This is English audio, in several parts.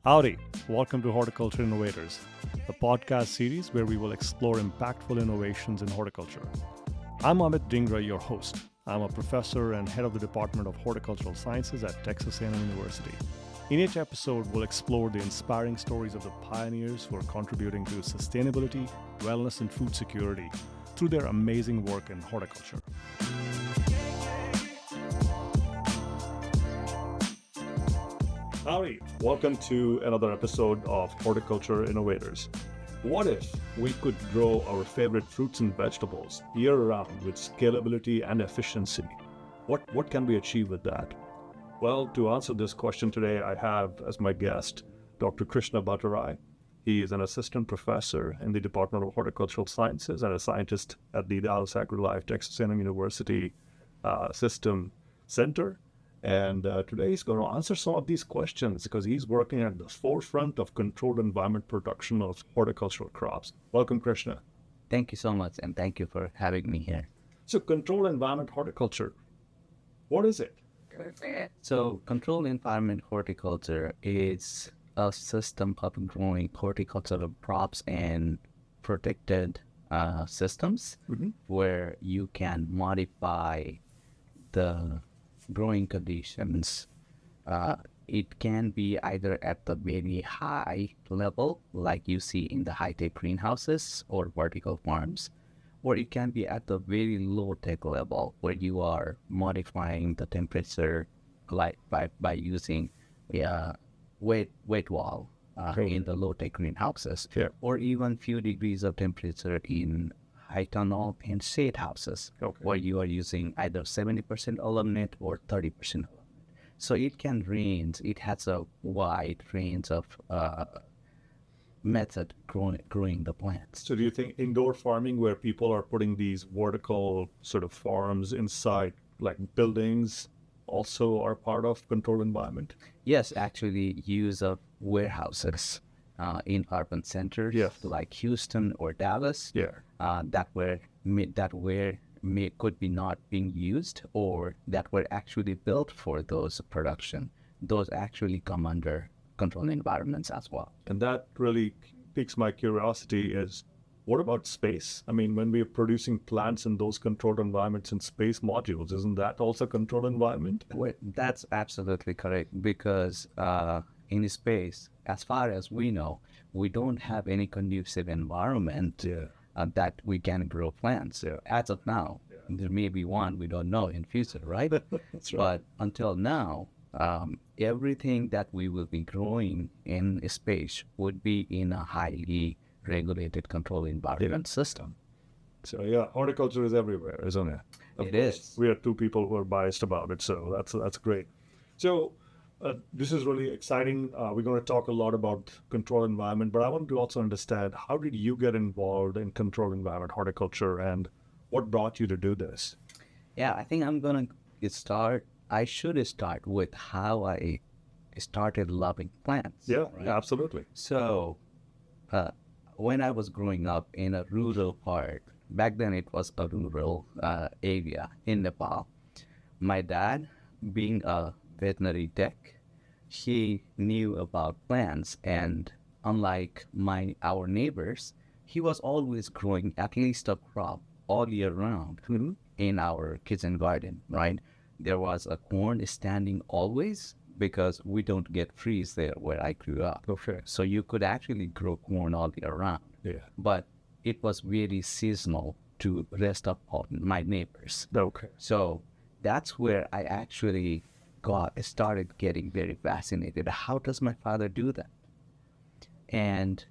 Howdy, welcome to Horticulture Innovators, the podcast series where we will explore impactful innovations in horticulture. I'm Amit Dhingra, your host. I'm a professor and head of the Department of Horticultural Sciences at Texas A&M University. In each episode, we'll explore the inspiring stories of the pioneers who are contributing to sustainability, wellness, and food security through their amazing work in horticulture. Howdy, welcome to another episode of Horticulture Innovators. What if we could grow our favorite fruits and vegetables year-round with scalability and efficiency? What can we achieve with that? Well, to answer this question today, I have as my guest Dr. Krishna Bhattarai. He is an assistant professor in the Department of Horticultural Sciences and a scientist at the Dallas AgriLife Texas A&M University System Center. And today he's going to answer some of these questions because he's working at the forefront of controlled environment production of horticultural crops. Welcome, Krishna. Thank you so much, and thank you for having me here. So controlled environment horticulture, what is it? So controlled environment horticulture is a system of growing horticultural crops and protected systems where you can modify the growing conditions. It can be either at the very high level, like you see in the high-tech greenhouses or vertical farms, or it can be at the very low-tech level, where you are modifying the temperature like by using wet wall in the low-tech greenhouses, or even few degrees of temperature in high tunnel and shade houses, where you are using either 70% aluminate or 30% aluminate. So it can range. It has a wide range of method growing the plants. So do you think indoor farming where people are putting these vertical sort of farms inside like buildings also are part of controlled environment? Yes, actually use of warehouses in urban centers like Houston or Dallas that could be not being used or that were actually built for those production. Those actually come under controlled environments as well. And that really piques my curiosity is, what about space? I mean, when we're producing plants in those controlled environments in space modules, isn't that also controlled environment? Well, that's absolutely correct because in space, as far as we know, we don't have any conducive environment that we can grow plants. As of now, there may be one, we don't know in future, right? That's right. But until now, everything that we will be growing in space would be in a highly regulated controlled environment system. So horticulture is everywhere, isn't it? It is. We are two people who are biased about it, so that's great. So this is really exciting. We're going to talk a lot about controlled environment, but I want to also understand, how did you get involved in controlled environment horticulture and what brought you to do this? Yeah, I think I should start with how I started loving plants. Yeah, right? absolutely. So when I was growing up in a rural part, back then it was a rural area in Nepal, my dad, being a veterinary tech, he knew about plants, and unlike our neighbors, he was always growing at least a crop all year round in our kitchen garden, right? There was a corn standing always because we don't get freeze there where I grew up. Okay. So you could actually grow corn all year round. Yeah. But it was very seasonal to rest of all my neighbors. Okay. So that's where I actually started getting very fascinated. How does my father do that? And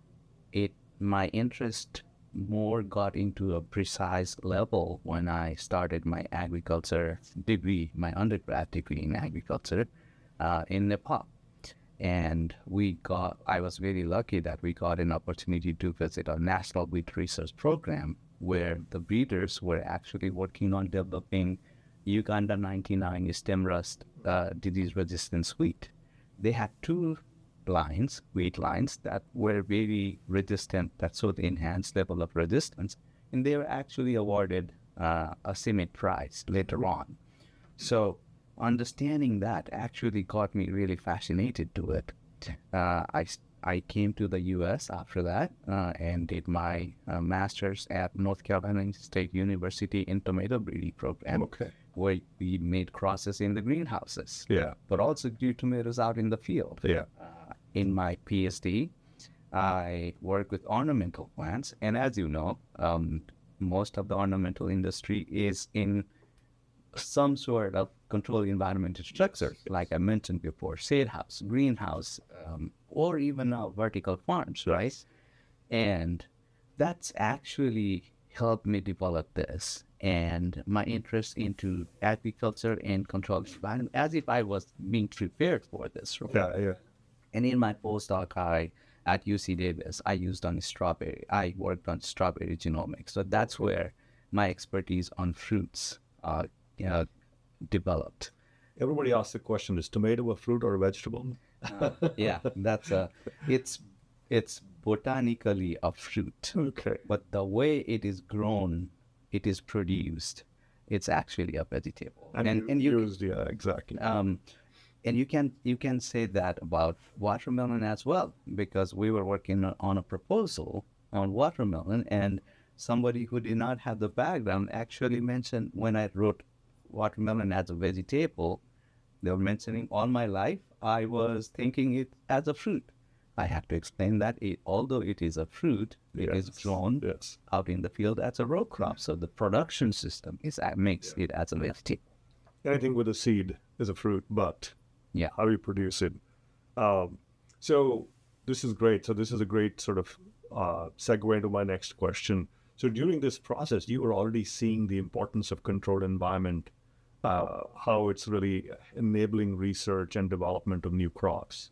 my interest more got into a precise level when I started my agriculture degree, my undergrad degree in agriculture in Nepal. And I was very lucky that we got an opportunity to visit a national wheat research program where the breeders were actually working on developing Uganda 99 stem rust disease-resistant wheat. They had two wheat lines that were very resistant, that showed the enhanced level of resistance, and they were actually awarded a CEMAT prize later on. So understanding that actually got me really fascinated to it. I came to the U.S. after that and did my master's at North Carolina State University in tomato breeding program, where we made crosses in the greenhouses, but also grew tomatoes out in the field. In my Ph.D., I work with ornamental plants, and as you know, most of the ornamental industry is in some sort of controlled environmental structure, like I mentioned before, shade house, greenhouse, or even vertical farms, right? And that's actually helped me develop this and my interest into agriculture and controlled environment, as if I was being prepared for this. Right? And in my postdoc, at UC Davis, I worked on strawberry genomics. So that's where my expertise on fruits developed. Everybody asks the question, is tomato a fruit or a vegetable? It's botanically a fruit. But the way it is grown, it is produced, it's actually a vegetable. And used, exactly. And you can say that about watermelon as well, because we were working on a proposal on watermelon, and somebody who did not have the background actually mentioned, when I wrote watermelon as a vegetable, they were mentioning all my life I was thinking it as a fruit. I had to explain that although it is a fruit, it is grown out in the field as a row crop. So the production system makes it as a vegetable. Anything with a seed is a fruit, but how you produce it. So this is great. So this is a great sort of segue into my next question. So during this process, you were already seeing the importance of controlled environment, how it's really enabling research and development of new crops.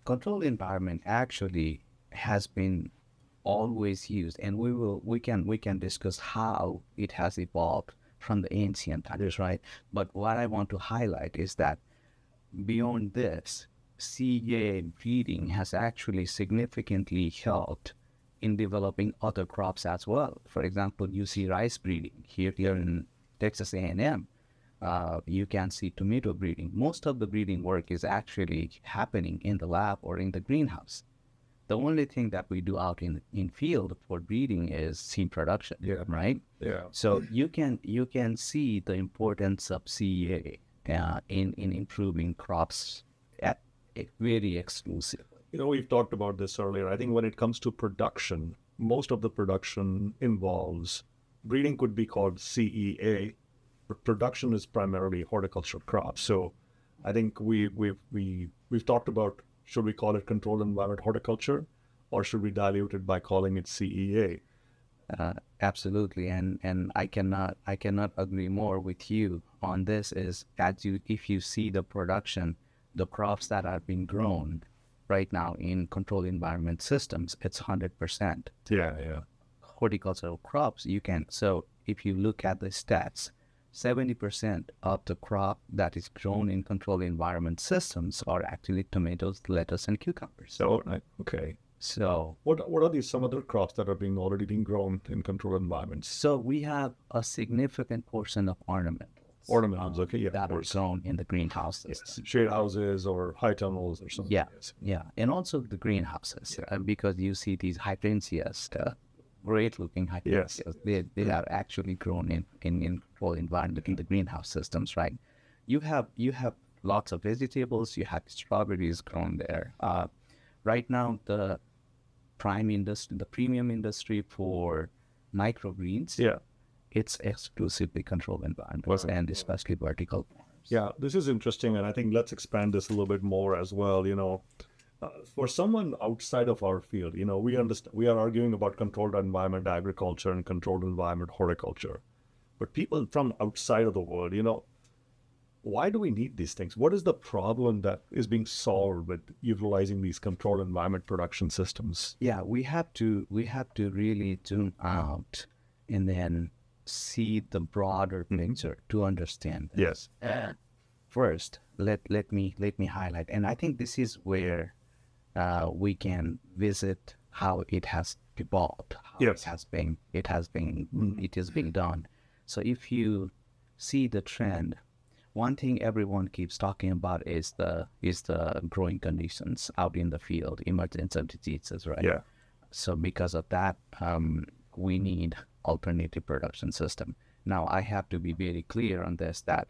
Controlled environment actually has been always used, and we can discuss how it has evolved from the ancient times, right? But what I want to highlight is that beyond this, CEA breeding has actually significantly helped in developing other crops as well. For example, you see rice breeding here in Texas A&M. You can see tomato breeding. Most of the breeding work is actually happening in the lab or in the greenhouse. The only thing that we do out in field for breeding is seed production, right? So you can see the importance of CEA in improving crops very exclusively. We've talked about this earlier. I think when it comes to production, most of the production involves breeding could be called CEA. Production is primarily horticultural crops. So I think we've talked about, should we call it controlled environment horticulture, or should we dilute it by calling it CEA? Absolutely, and I cannot agree more with you on this. Is that if you see the production, the crops that are being grown right now in controlled environment systems, it's 100%. Horticultural crops, so if you look at the stats, 70% of the crop that is grown in controlled environment systems are actually tomatoes, lettuce, and cucumbers. So what are some other crops that are already being grown in controlled environments? So we have a significant portion of ornamentals. That are grown in the greenhouses. Shade houses or high tunnels or something. And also the greenhouses, because you see these hydrangeas, great looking hydrangeas. They are actually grown in controlled environment in the greenhouse systems, right? You have lots of vegetables. You have strawberries grown there. Right now, the premium industry for microgreens, it's exclusively controlled environments, and especially vertical farms. This is interesting, and I think let's expand this a little bit more as well. For someone outside of our field, we understand, we are arguing about controlled environment agriculture and controlled environment horticulture, but people from outside of the world, why do we need these things? What is the problem that is being solved with utilizing these controlled environment production systems? We have to really zoom out and then see the broader picture to understand this. First, let me highlight, and I think this is where we can visit how it has evolved, how it is being done. So if you see the trend, one thing everyone keeps talking about is the growing conditions out in the field, emergence of diseases, right? Yeah. So because of that, we need alternative production system. Now, I have to be very clear on this, that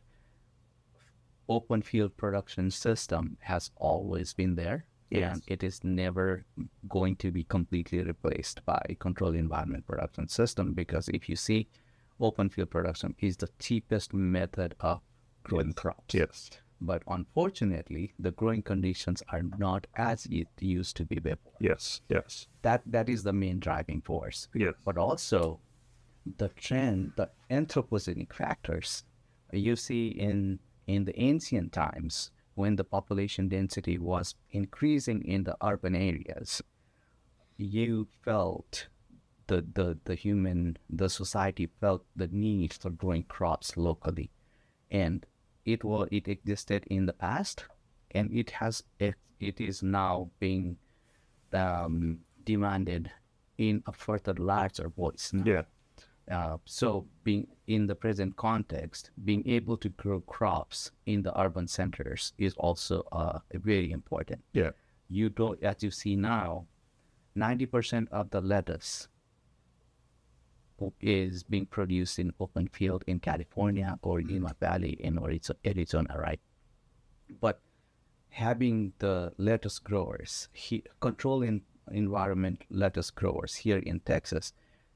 open field production system has always been there, Yes. and it is never going to be completely replaced by controlled environment production system, because if you see, open field production is the cheapest method of growing crops. Yes. But unfortunately, the growing conditions are not as it used to be before. Yes. Yes. That is the main driving force. Yes. But also the trend, the anthropogenic factors you see in the ancient times, when the population density was increasing in the urban areas, you felt the society felt the need for growing crops locally, and it existed in the past, and it is now being demanded in a further larger voice. Yeah. So being in the present context, being able to grow crops in the urban centers is also very important. Yeah. You don't, as you see now, 90% of the lettuce is being produced in open field in California or in my valley in Arizona, right? But having the lettuce growers, controlling environment lettuce growers here in Texas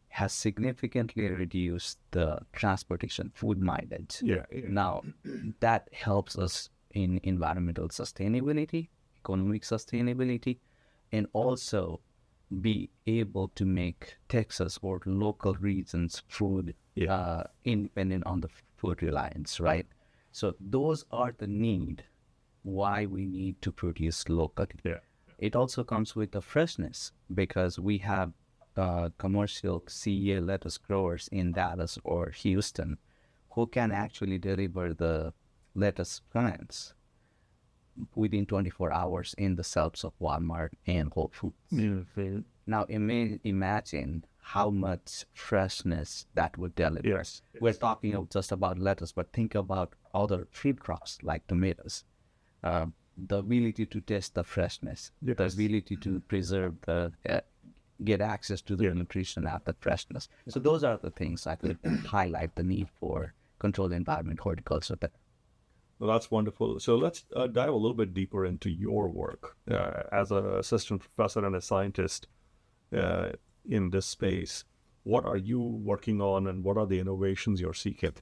has significantly reduced the transportation food mileage. Yeah. Now, that helps us in environmental sustainability, economic sustainability, and also be able to make Texas or local regions food independent on the food reliance, right? So those are the need why we need to produce locally. Yeah. It also comes with the freshness, because we have commercial CEA lettuce growers in Dallas or Houston who can actually deliver the lettuce plants within 24 hours in the shelves of Walmart and Whole Foods. Now, imagine how much freshness that would deliver. Yes. We're talking just about lettuce, but think about other food crops like tomatoes. The ability to test the freshness, the ability to preserve get access to the nutrition at the freshness. So those are the things I could highlight the need for controlled environment horticulture. Well, that's wonderful. So let's dive a little bit deeper into your work as an assistant professor and a scientist in this space. What are you working on, and what are the innovations you're seeking?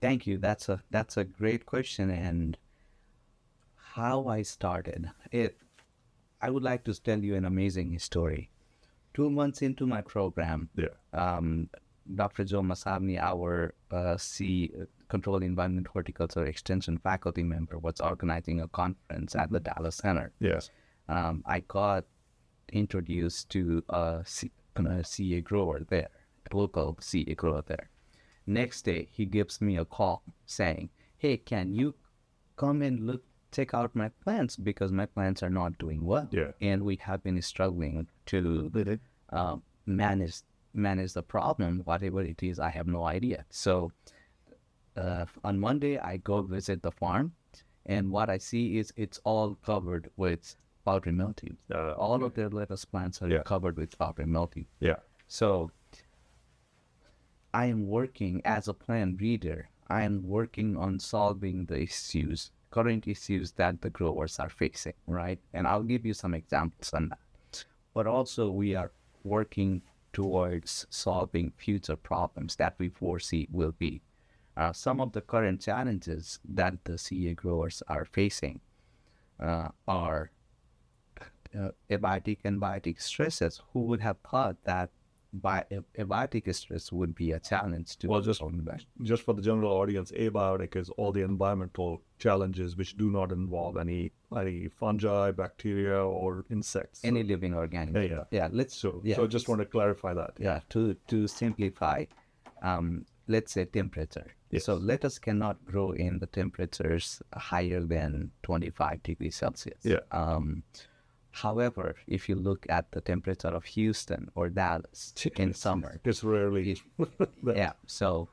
Thank you. That's a great question. And how I started it, I would like to tell you an amazing story. 2 months into my program, Dr. Joe Masabni, our Controlled Environment Horticulture Extension faculty member, was organizing a conference at the Dallas Center. Yes. I got introduced to a CEA grower there, a local CEA grower there. Next day, he gives me a call saying, "Hey, can you come and check out my plants, because my plants are not doing well, and we have been struggling to manage the problem, whatever it is. I have no idea." So on Monday, I go visit the farm, and what I see is it's all covered with powdery mildew. All of their lettuce plants are covered with powdery mildew. Yeah. So I am working as a plant breeder. I am working on solving the current issues that the growers are facing, right? And I'll give you some examples on that. But also we are working towards solving future problems that we foresee will be. Some of the current challenges that the CEA growers are facing are abiotic and biotic stresses. Who would have thought that abiotic stress would be a challenge to just for the general audience, abiotic is all the environmental challenges which do not involve any fungi, bacteria, or insects. Any living organism. So just want to clarify that. Yeah, to simplify, let's say temperature. Yes. So lettuce cannot grow in the temperatures higher than 25 degrees Celsius. Yeah. However, if you look at the temperature of Houston or Dallas in summer, it's rarely. So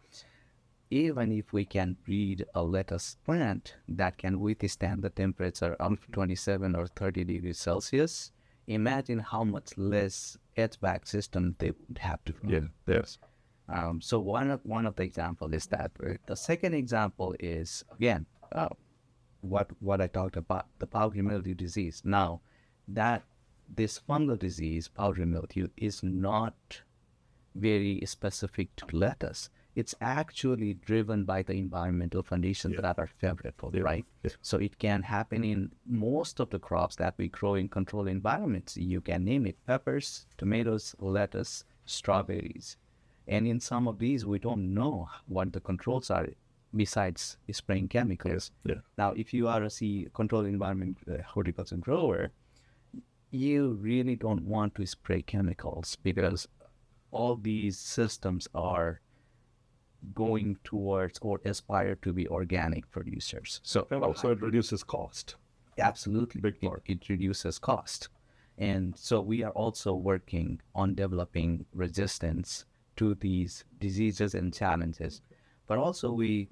even if we can breed a lettuce plant that can withstand the temperature of 27 or 30 degrees Celsius, imagine how much less HVAC system they would have to run. Yeah. Yes. So one of the example is that. The second example is, again, what I talked about, the powdery mildew disease. Now, that this fungal disease, powdery mildew, is not very specific to lettuce. It's actually driven by the environmental conditions that are favorable, right? Yeah. So it can happen in most of the crops that we grow in controlled environments. You can name it: peppers, tomatoes, lettuce, strawberries. And in some of these, we don't know what the controls are besides spraying chemicals. Yeah. Now, if you are a controlled environment horticulture grower, you really don't want to spray chemicals because all these systems are going towards or aspire to be organic producers. So And also it reduces cost. absolutely, Big part. it reduces cost. And so we are also working on developing resistance to these diseases and challenges. But also we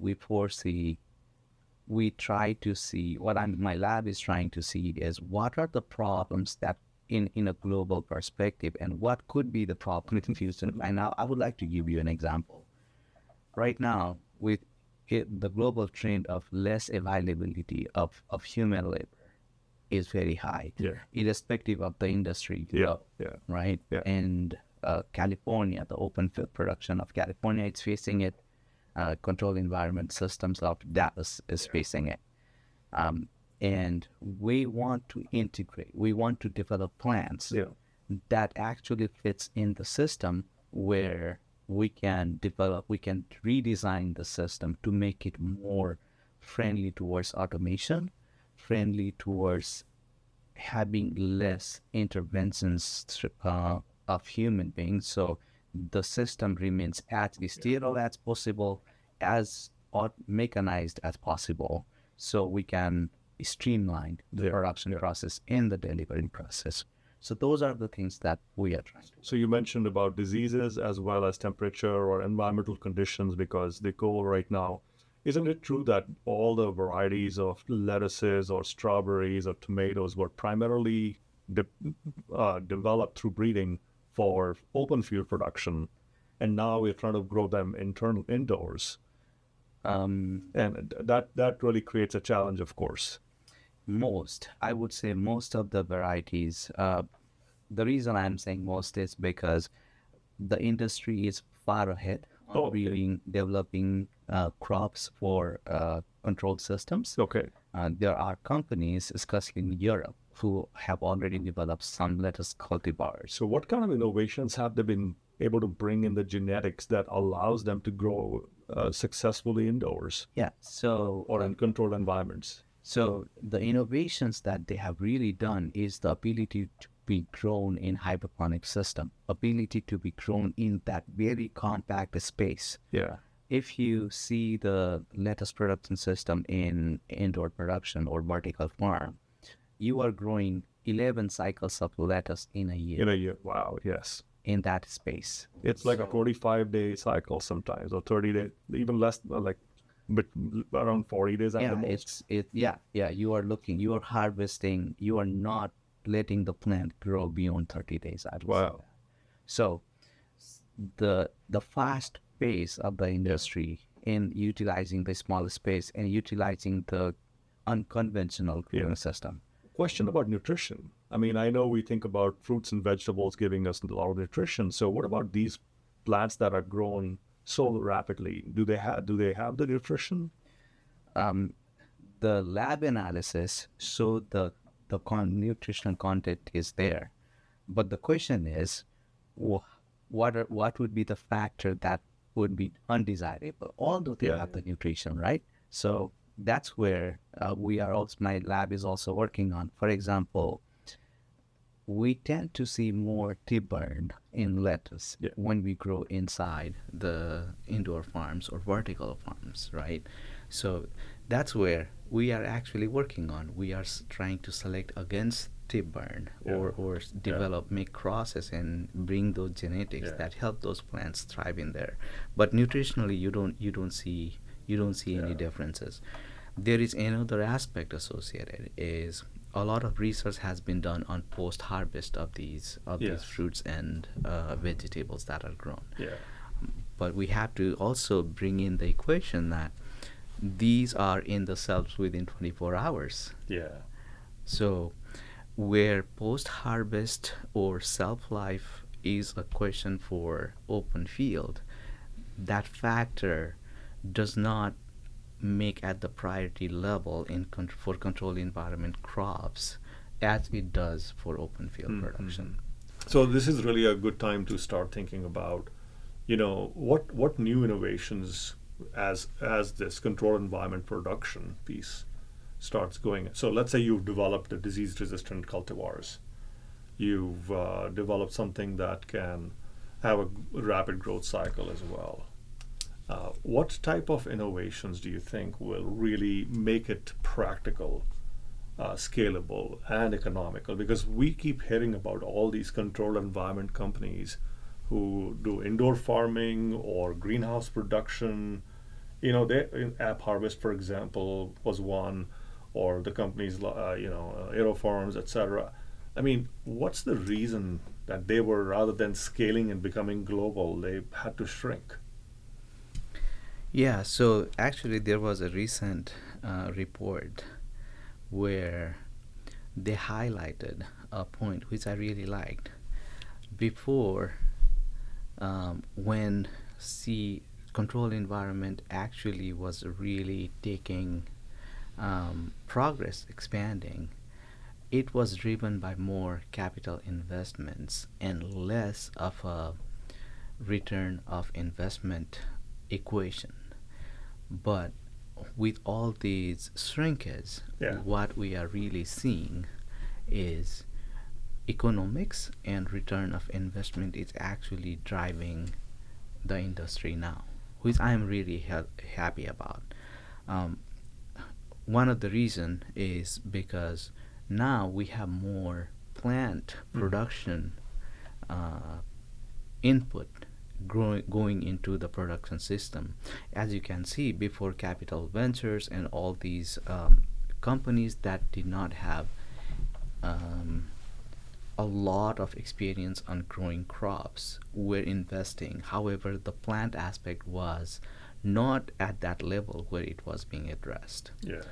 try to see, my lab is trying to see is what are the problems that in a global perspective, and what could be the problem in the future. And now I would like to give you an example. Right now, with the global trend of less availability of human labor is very high, irrespective of the industry, right? Yeah. And California, the open field production of California, it's facing it. Control environment systems of Dallas is facing it. And we want to integrate, we want to develop plans that actually fits in the system where we can redesign the system to make it more friendly towards automation, friendly towards having less interventions of human beings. So the system remains as sterile as possible, as mechanized as possible, so we can streamline the production process and the delivery process. So those are the things that we are trying to do. So you mentioned about diseases as well as temperature or environmental conditions because they go right now. Isn't it true that all the varieties of lettuces or strawberries or tomatoes were primarily developed through breeding for open field production, and now we're trying to grow them indoors? And that really creates a challenge, of course. I would say most of the varieties, the reason I'm saying most is because the industry is far ahead of developing crops for controlled systems. Okay. There are companies, especially in Europe, who have already developed some lettuce cultivars. So what kind of innovations have they been able to bring in the genetics that allows them to grow successfully indoors? Or in controlled environments? So the innovations that they have really done is the ability to be grown in hydroponic system, ability to be grown in that very compact space. Yeah. If you see the lettuce production system in indoor production or vertical farm, you are growing 11 cycles of lettuce in a year. In a year, wow, yes. In that space. It's like a 45-day cycle sometimes, or 30 days, even less, but around 40 days at the most. You are harvesting, you are not letting the plant grow beyond 30 days. Wow. So the fast pace of the industry in utilizing the small space and utilizing the unconventional growing system. Question about nutrition. I mean, I know we think about fruits and vegetables giving us a lot of nutrition. So what about these plants that are grown so rapidly? Do they have the nutrition? The lab analysis showed the nutritional content is there, but the question is, what would be the factor that would be undesirable, although they have the nutrition, right? So that's where my lab is also working on. For example, we tend to see more tip burn in lettuce when we grow inside the indoor farms or vertical farms, right? So that's where we are actually working on. We are trying to select against step burn Yeah. or develop, make crosses and bring those genetics that help those plants thrive in there. But nutritionally, you don't see any differences. There is another aspect associated is a lot of research has been done on post harvest of these Yes. fruits and vegetables that are grown. Yeah. But we have to also bring in the equation that these are in the cells within 24 hours. Yeah. So where post harvest or shelf life is a question for open field, that factor does not make at the priority level for controlled environment crops as it does for open field production. So this is really a good time to start thinking about, what new innovations as this controlled environment production piece starts going. So let's say you've developed the disease-resistant cultivars. You've developed something that can have a rapid growth cycle as well. What type of innovations do you think will really make it practical, scalable, and economical? Because we keep hearing about all these controlled environment companies who do indoor farming or greenhouse production. App Harvest, for example, was one, or the companies, Aerofarms, etc. I mean, what's the reason that they were, rather than scaling and becoming global, they had to shrink? Yeah, so actually there was a recent report where they highlighted a point which I really liked. Before, when control environment actually was really taking progress, expanding, it was driven by more capital investments and less of a return of investment equation. But with all these shrinkage, what we are really seeing is economics and return of investment is actually driving the industry now, which I am really happy about. One of the reason is because now we have more plant production input going into the production system. As you can see, before capital ventures and all these companies that did not have a lot of experience on growing crops were investing. However, the plant aspect was not at that level where it was being addressed. Yeah.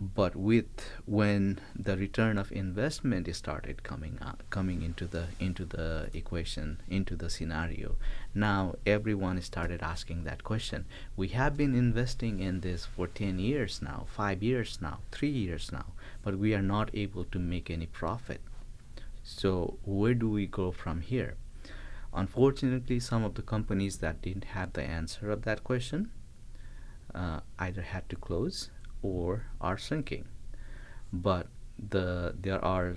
But when the return of investment started coming into the equation, into the scenario, now everyone started asking that question. We have been investing in this for 10 years now, 5 years now, 3 years now, but we are not able to make any profit. So where do we go from here? Unfortunately, some of the companies that didn't have the answer of that question either had to close or are shrinking. But there are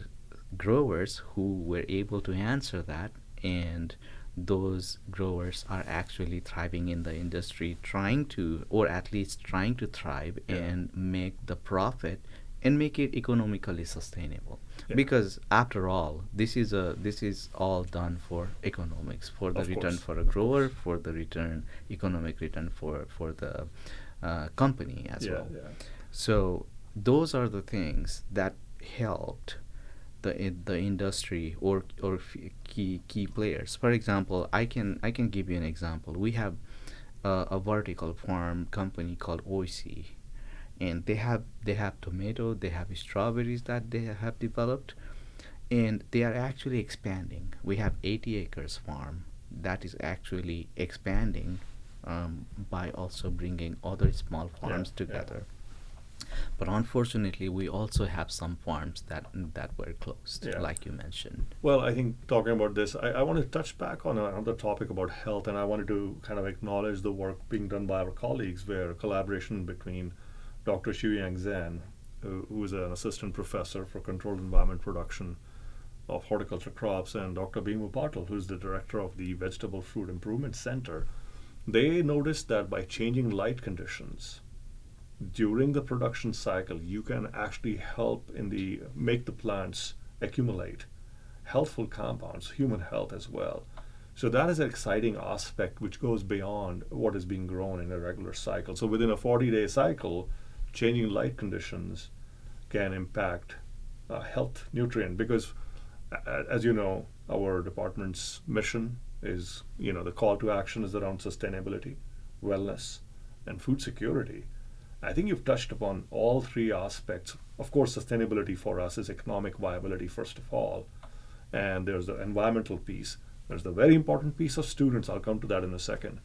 growers who were able to answer that, and those growers are actually thriving in the industry, trying to, or at least trying to thrive and make the profit and make it economically sustainable. Because after all, this is all done for economics, for the return for a grower, for the economic return for the company as well. So those are the things that helped the industry or key players. For example, I can give you an example. We have a vertical farm company called OIC, and they have tomato, they have strawberries that they have developed, and they are actually expanding. We have 80 acres farm that is actually expanding by also bringing other small farms together. But unfortunately, we also have some farms that were closed, like you mentioned. Well, I think talking about this, I want to touch back on another topic about health, and I wanted to kind of acknowledge the work being done by our colleagues, where collaboration between Dr. Xiuyang Zhan, who is an assistant professor for controlled environment production of horticulture crops, and Dr. Bhimu Patil, who's the director of the Vegetable Fruit Improvement Center. They noticed that by changing light conditions during the production cycle, you can actually help make the plants accumulate healthful compounds, human health as well. So that is an exciting aspect which goes beyond what is being grown in a regular cycle. So within a 40-day cycle, changing light conditions can impact health nutrient, because as you know, our department's mission is, the call to action is around sustainability, wellness, and food security. I think you've touched upon all three aspects. Of course, sustainability for us is economic viability, first of all, and there's the environmental piece. There's the very important piece of students. I'll come to that in a second.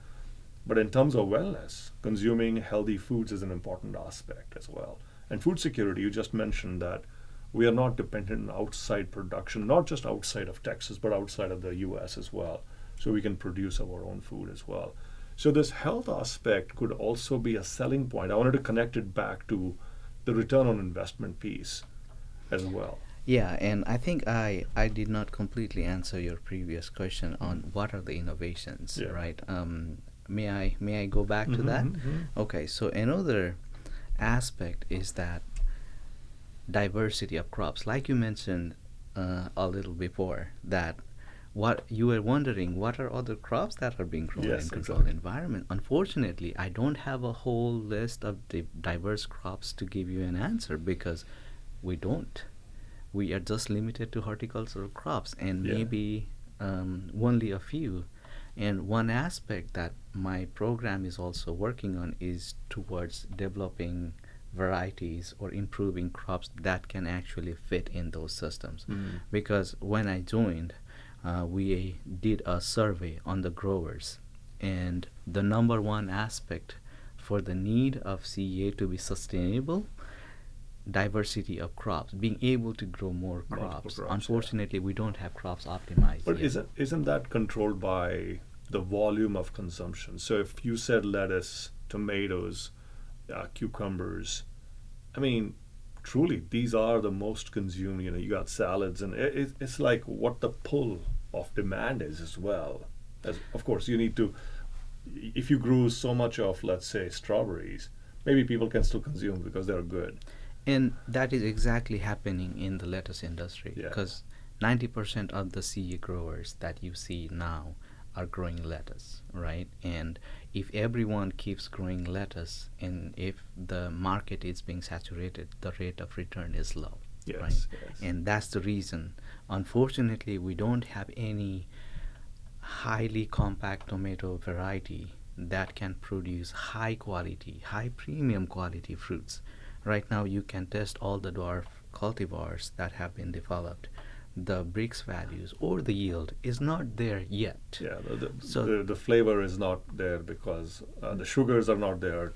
But in terms of wellness, consuming healthy foods is an important aspect as well. And food security, you just mentioned that we are not dependent on outside production, not just outside of Texas, but outside of the US as well. So we can produce our own food as well. So this health aspect could also be a selling point. I wanted to connect it back to the return on investment piece as well. Yeah, and I think I did not completely answer your previous question on what are the innovations, Yeah. right? May I go back to that? Okay, so another aspect is that diversity of crops. Like you mentioned a little before, that what you were wondering, what are other crops that are being grown Yes, in controlled exactly. environment? Unfortunately, I don't have a whole list of the diverse crops to give you an answer, because we don't. We are just limited to horticultural crops, and Yeah. maybe only a few. And one aspect that my program is also working on is towards developing varieties or improving crops that can actually fit in those systems. Because when I joined, we did a survey on the growers, and the number one aspect for the need of CEA to be sustainable, diversity of crops, being able to grow more Multiple crops. crops, Unfortunately, we don't have crops optimized But yet. isn't that controlled by the volume of consumption? So if you said lettuce, tomatoes, cucumbers, I mean, truly, these are the most consumed. You got salads, and it's like what the pull of demand is as well. As of course, you need to. If you grew so much of, let's say, strawberries, maybe people can still consume because they're good. And that is exactly happening in the lettuce industry, Yeah. because 90% of the CE growers that you see now are growing lettuce, right? And if everyone keeps growing lettuce, and if the market is being saturated, the rate of return is low, Yes, right? yes. And that's the reason. Unfortunately, we don't have any highly compact tomato variety that can produce high quality, high premium quality fruits. Right now, you can test all the dwarf cultivars that have been developed. The Brix values or the yield is not there yet. Yeah, So the flavor is not there because the sugars are not there.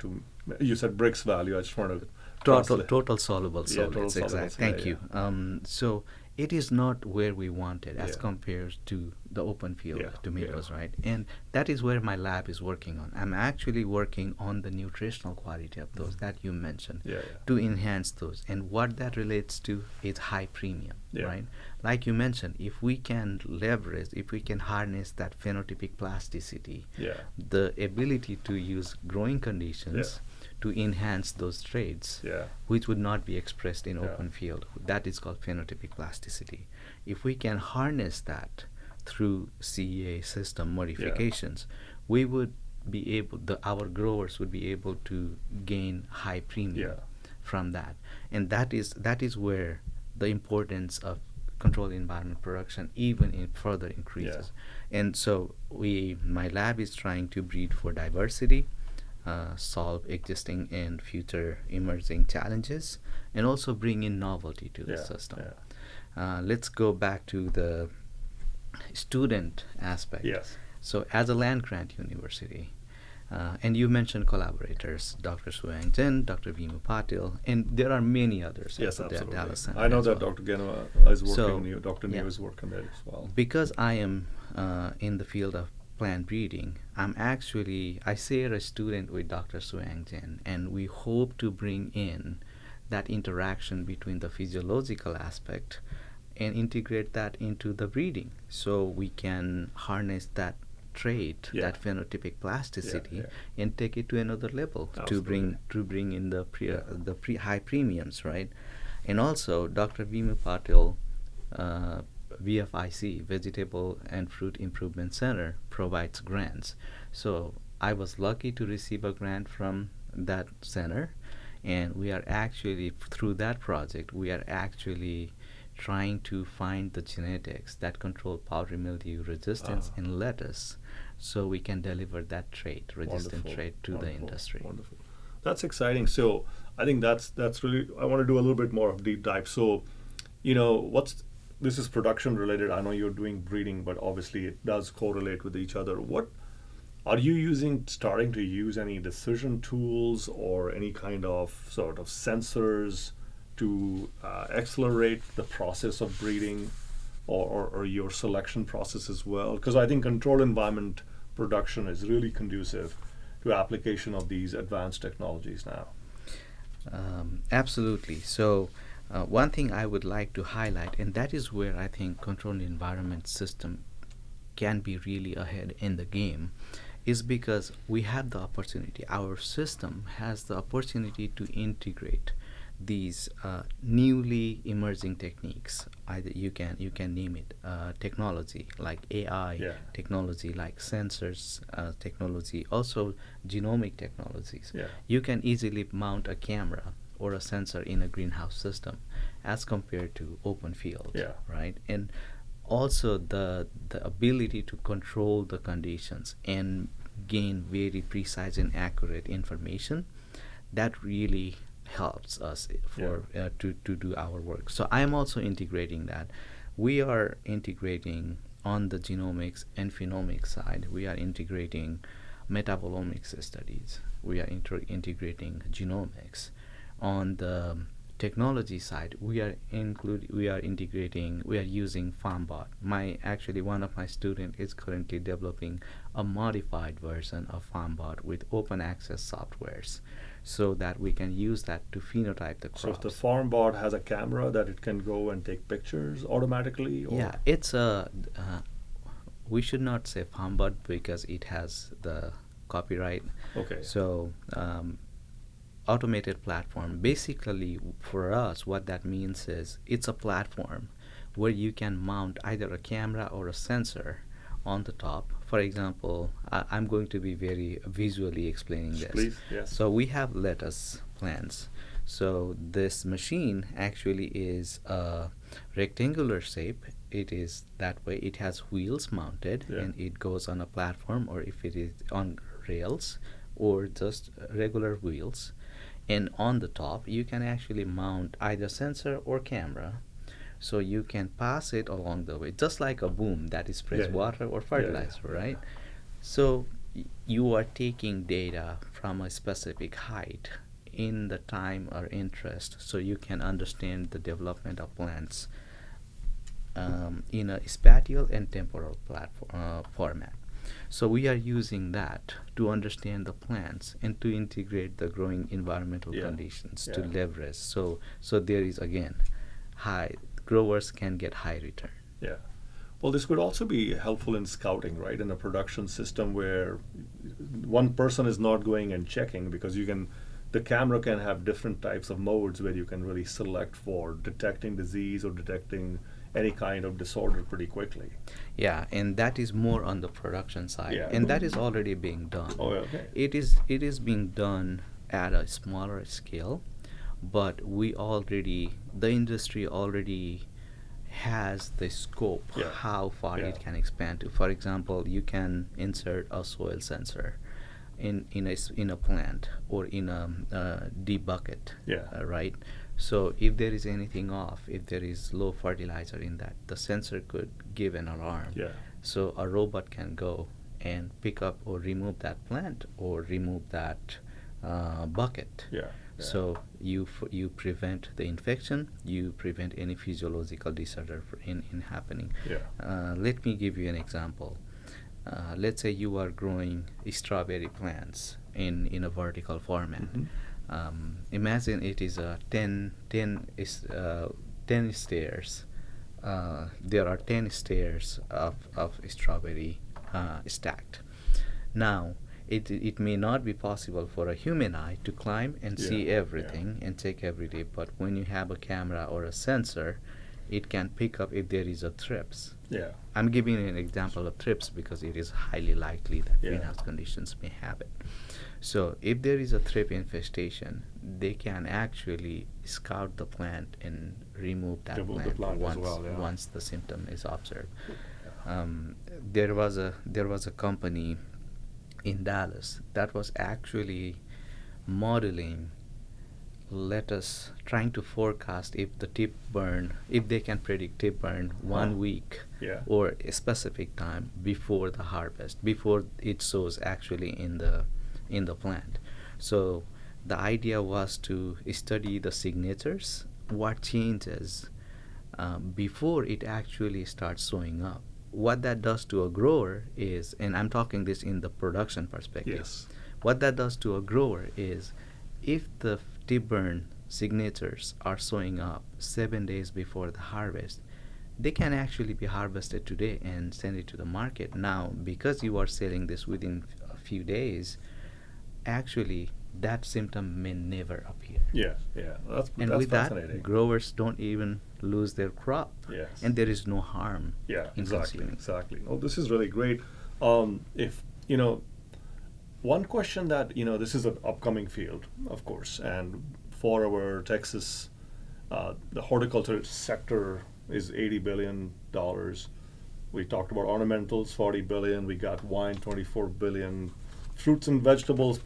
You said Brix value. I just want to total soluble Yeah, total solids, exactly. solids, Thank yeah, you. So it is not where we want it as Yeah. compared to the open field Yeah, tomatoes, yeah. right? And that is where my lab is working on. I'm actually working on the nutritional quality of those that you mentioned, Yeah, to enhance those. And what that relates to is high premium, Yeah. right? Like you mentioned, if we can leverage, if we can harness that phenotypic plasticity, yeah, the ability to use growing conditions to enhance those traits, yeah, which would not be expressed in Yeah. open field. That is called phenotypic plasticity. If we can harness that through CEA system modifications, we would be able, our growers would be able to gain high premium Yeah. from that. And that is where the importance of controlled environment production even in further increases. And so my lab is trying to breed for diversity, solve existing and future emerging challenges, and also bring in novelty to the Yeah, system. yeah. Let's go back to the student aspect. Yes. So as a land-grant university, and you mentioned collaborators, Dr. Suang Jen, Dr. Vimu Patil, and there are many others. Yes, at the absolutely. Dallas Center I know as that well. Dr. Genova is working. So, Dr. yeah. New is working there as well. Because I am in the field of plant breeding, I share a student with Dr. Suang Jen, and we hope to bring in that interaction between the physiological aspect and integrate that into the breeding, so we can harness that trait, Yeah. that phenotypic plasticity, Yeah. and take it to another level Absolutely. to bring in the Yeah. high premiums, right? And also, Dr. Vimu Patil VFIC, Vegetable and Fruit Improvement Center, provides grants. So I was lucky to receive a grant from that center, and we are actually, through that project, we are actually trying to find the genetics that control powdery mildew resistance in lettuce, so we can deliver that trait, resistant trait, to the industry. Wonderful. That's exciting. So I think that's really, I want to do a little bit more of deep dive. So, this is production related. I know you're doing breeding, but obviously it does correlate with each other. What are you starting to use any decision tools or any kind of sort of sensors to accelerate the process of breeding or your selection process as well? Because I think controlled environment production is really conducive to application of these advanced technologies now. Absolutely. So one thing I would like to highlight, and that is where I think controlled environment system can be really ahead in the game, is because we have the opportunity, our system has the opportunity to integrate these newly emerging techniques. Either you can name it technology like AI, technology like sensors, technology, also genomic technologies. You can easily mount a camera or a sensor in a greenhouse system as compared to open field, right? And also the ability to control the conditions and gain very precise and accurate information, that really helps us to do our work. So I'm also integrating that. We are integrating on the genomics and phenomics side. We are integrating metabolomics studies. We are integrating genomics. On the technology side, we are using FarmBot. One of my students is currently developing a modified version of FarmBot with open access softwares, so that we can use that to phenotype the crops. So if the FarmBot has a camera that it can go and take pictures automatically? Or? Yeah, it's a, we should not say FarmBot because it has the copyright. Okay. So automated platform, basically for us what that means is it's a platform where you can mount either a camera or a sensor on the top. For example, I'm going to be very visually explaining this. Please, yes. So we have lettuce plants. So this machine actually is a rectangular shape. It is that way. It has wheels mounted, and it goes on a platform, or if it is on rails or just regular wheels. And on the top, you can actually mount either sensor or camera. So you can pass it along the way, just like a boom that is sprays water or fertilizer, right? So you are taking data from a specific height in the time or interest, so you can understand the development of plants in a spatial and temporal format. So we are using that to understand the plants and to integrate the growing environmental conditions to leverage. So there is, again, growers can get high return. Yeah. Well, this could also be helpful in scouting, right? In a production system where one person is not going and checking, because the camera can have different types of modes where you can really select for detecting disease or detecting any kind of disorder pretty quickly. Yeah, and that is more on the production side, and that is already being done. Oh, okay. It is being done at a smaller scale, but the industry already has the scope how far it can expand to. For example, you can insert a soil sensor in a plant or in a deep bucket, right? So if there is anything off, if there is low fertilizer in that, the sensor could give an alarm. So a robot can go and pick up or remove that plant or remove that bucket. So you prevent the infection, you prevent any physiological disorder in happening. Let me give you an example. Let's say you are growing strawberry plants in a vertical format. Imagine it is a 10 stairs. There are 10 stairs of strawberry stacked. Now, it may not be possible for a human eye to climb and see everything and check every day, but when you have a camera or a sensor, it can pick up if there is a thrips. Yeah. I'm giving an example of thrips because it is highly likely that Yeah. greenhouse conditions may have it. So if there is a thrip infestation, they can actually scout the plant and remove that Remove the plant, plant as once well, yeah. once the symptom is observed. There was a company in Dallas that was actually modeling lettuce, trying to forecast if the tip burn, if they can predict tip burn 1 week Yeah. or a specific time before the harvest, before it sows actually in the plant. So the idea was to study the signatures, what changes before it actually starts showing up. What that does to a grower is, and I'm talking this in the production perspective, Yes. what that does to a grower is, if the tip burn signatures are showing up 7 days before the harvest, they can actually be harvested today and send it to the market. Now, because you are selling this within a few days, actually that symptom may never appear. Yeah. Yeah. And That's with that, fascinating. growers don't even lose their crop. Yes. And there is no harm Yeah, in exactly, consuming. exactly. Oh, this is really great. If one question that this is an upcoming field, of course, and for our Texas, the horticulture sector is $80 billion. We talked about ornamentals, 40 billion. We got wine, 24 billion. Fruits and vegetables,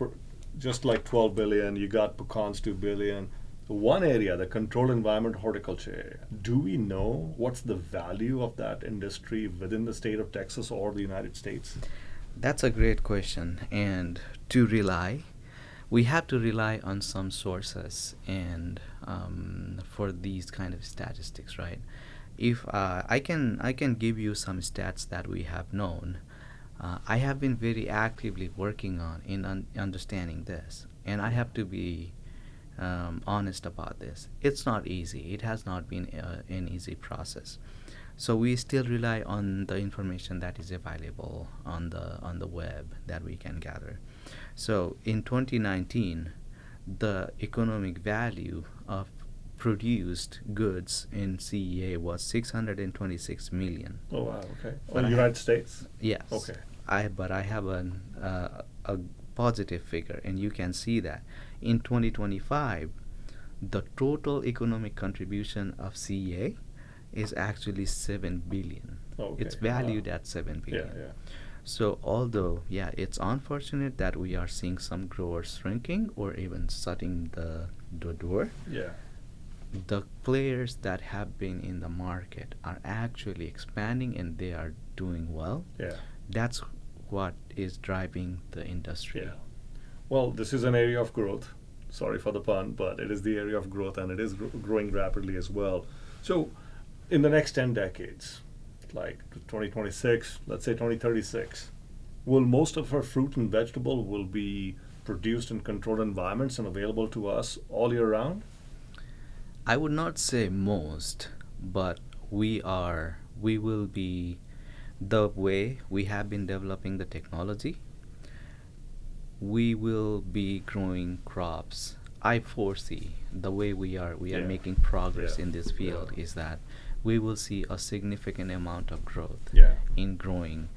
just like 12 billion. You got pecans, 2 billion. One area, the controlled environment horticulture area, do we know what's the value of that industry within the state of Texas or the United States? That's a great question. And we have to rely on some sources and for these kind of statistics, right? If I can give you some stats that we have known. I have been very actively working on in understanding this, and I have to be honest about this. It's not easy. It has not been an easy process. So we still rely on the information that is available on the web that we can gather. So in 2019, the economic value of produced goods in CEA was 626 million. Oh wow, okay. But Oh, United States? Yes. Okay. But I have a positive figure, and you can see that in 2025, the total economic contribution of CEA is actually 7 billion. Okay. It's valued at 7 Yeah, billion. yeah. So although, yeah, it's unfortunate that we are seeing some growers shrinking or even shutting the door, Yeah. the players that have been in the market are actually expanding and they are doing well. Yeah. That's what is driving the industry. Yeah. Well, this is an area of growth. Sorry for the pun, but it is the area of growth and it is growing rapidly as well. So, in the next 10 decades, like 2026, let's say 2036, will most of our fruit and vegetable will be produced in controlled environments and available to us all year round? I would not say most, but we will be, the way we have been developing the technology, we will be growing crops. I foresee the way we are Yeah. making progress Yeah. in this field Yeah. is that we will see a significant amount of growth Yeah. in growing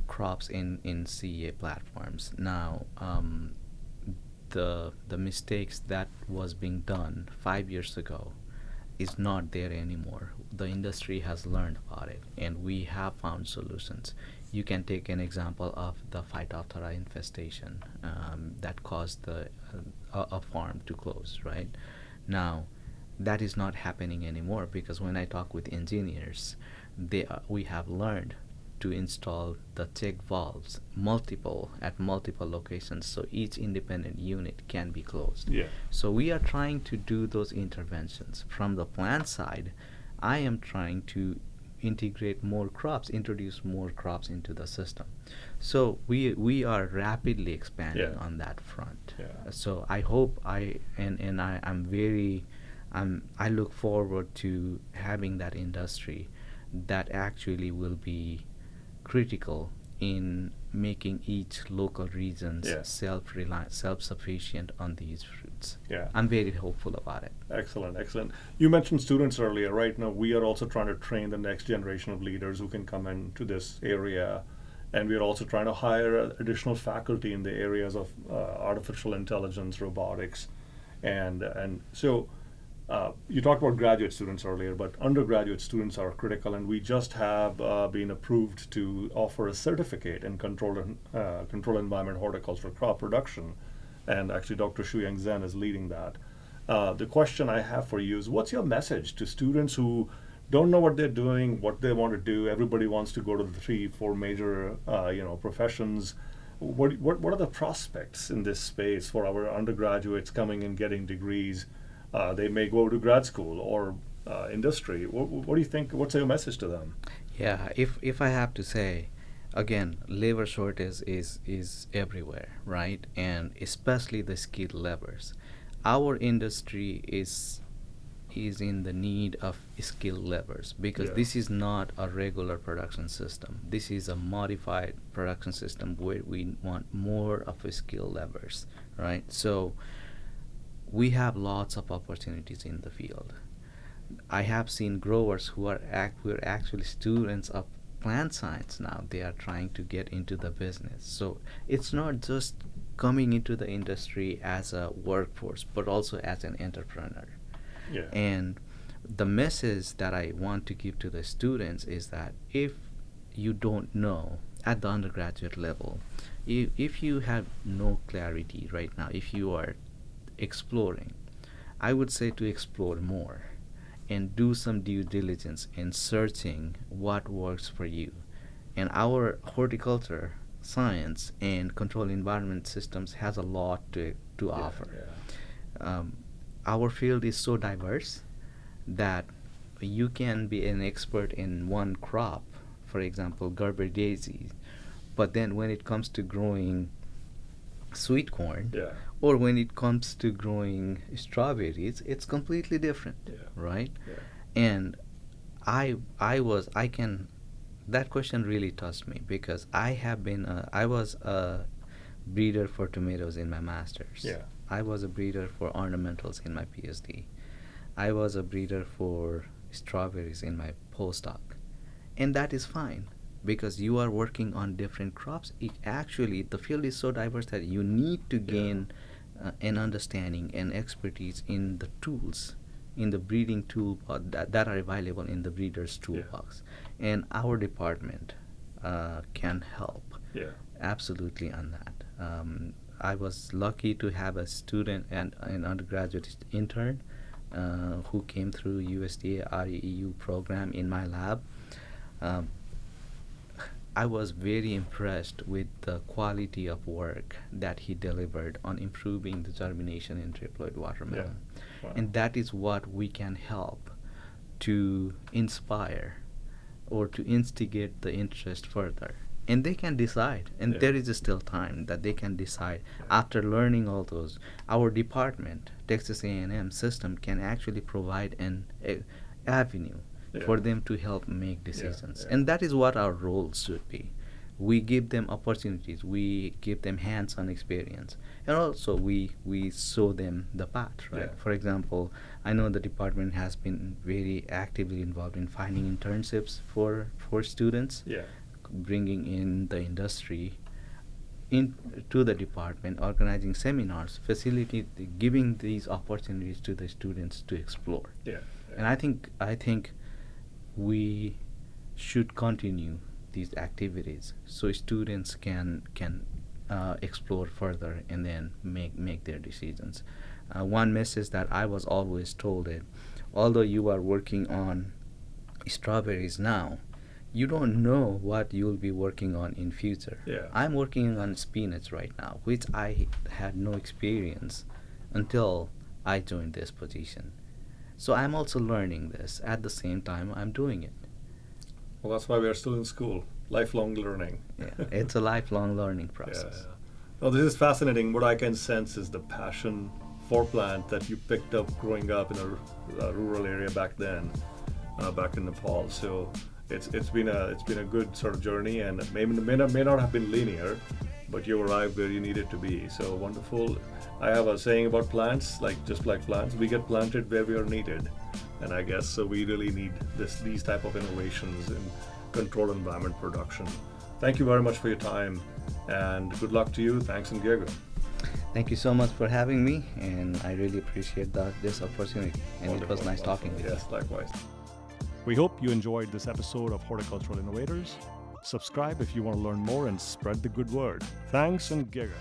crops in CEA platforms. Now, the mistakes that was being done 5 years ago is not there anymore. The industry has learned about it, and we have found solutions. You can take an example of the Phytophthora infestation that caused a farm to close, right? Now, that is not happening anymore because when I talk with engineers, we have learned to install the check valves at multiple locations so each independent unit can be closed. Yeah. So we are trying to do those interventions. From the plant side, I am trying to integrate more crops, introduce more crops into the system. So we are rapidly expanding Yeah. on that front. Yeah. So I hope I look forward to having that industry that actually will be critical in making each local regions Yeah. self-reliant, self-sufficient on these fruits. Yeah. I'm very hopeful about it. Excellent, excellent. You mentioned students earlier. Right now, we are also trying to train the next generation of leaders who can come into this area. And we are also trying to hire additional faculty in the areas of artificial intelligence, robotics. And so you talked about graduate students earlier, but undergraduate students are critical. And we just have been approved to offer a certificate in controlled environment horticultural crop production. And actually, Dr. Shuyang Zhen is leading that. The question I have for you is, what's your message to students who don't know what they're doing, what they want to do? Everybody wants to go to the 3-4 major, professions. What are the prospects in this space for our undergraduates coming and getting degrees? They may go to grad school or industry. What do you think? What's your message to them? Yeah, if I have to say, again, labor shortage is everywhere, right? And especially the skilled laborers. Our industry is in the need of skilled laborers because Yeah. this is not a regular production system. This is a modified production system where we want more of a skilled laborers, right? So we have lots of opportunities in the field. I have seen growers who are actually students of plant science now. They are trying to get into the business. So it's not just coming into the industry as a workforce, but also as an entrepreneur. Yeah. And the message that I want to give to the students is that if you don't know at the undergraduate level, if you have no clarity right now, if you are exploring, I would say to explore more and do some due diligence in searching what works for you. And our horticulture science and controlled environment systems has a lot to offer. Yeah. Our field is so diverse that you can be an expert in one crop, for example, Gerber daisies, but then when it comes to growing sweet corn, Yeah. or when it comes to growing strawberries, it's completely different, Yeah. right? Yeah. And I can, that question really touched me because I was a breeder for tomatoes in my master's. Yeah. I was a breeder for ornamentals in my Ph.D. I was a breeder for strawberries in my postdoc. And that is fine because you are working on different crops. Actually, the field is so diverse that you need to gain an understanding and expertise in the tools, in the breeding tool that are available in the breeder's toolbox. Yeah. And our department can help absolutely on that. I was lucky to have a student and an undergraduate intern who came through USDA REU program in my lab. I was very impressed with the quality of work that he delivered on improving the germination in triploid watermelon. Yeah. Wow. And that is what we can help to inspire or to instigate the interest further. And they can decide, and there is still time that they can decide. After learning all those, our department, Texas A&M system, can actually provide an avenue for them to help make decisions. And that is what our role should be. We give them opportunities, we give them hands-on experience, and also we show them the path, right? For example, I know the department has been very actively involved in finding internships for students, bringing in the industry into the department, organizing seminars, giving these opportunities to the students to explore. And I think we should continue these activities so students can explore further and then make their decisions. One message that I was always told is, although you are working on strawberries now, you don't know what you'll be working on in future. I'm working on spinach right now, which I had no experience until I joined this position. So I'm also learning this. At the same time, I'm doing it. Well, that's why we are still in school. Lifelong learning. It's a lifelong learning process. Well, this is fascinating. What I can sense is the passion for plant that you picked up growing up in a rural area back then, back in Nepal. So it's been a good sort of journey, and it may not have been linear, but you arrived where you needed to be. So wonderful. I have a saying about plants, like just like plants, we get planted where we are needed, and I guess so we really need these type of innovations in controlled environment production. Thank you very much for your time, and good luck to you. Thanks, and Diego. Thank you so much for having me, and I really appreciate this opportunity. And Wonderful, it was nice talking with you. Yes, likewise. We hope you enjoyed this episode of Horticultural Innovators. Subscribe if you want to learn more and spread the good word. Thanks, and Giga.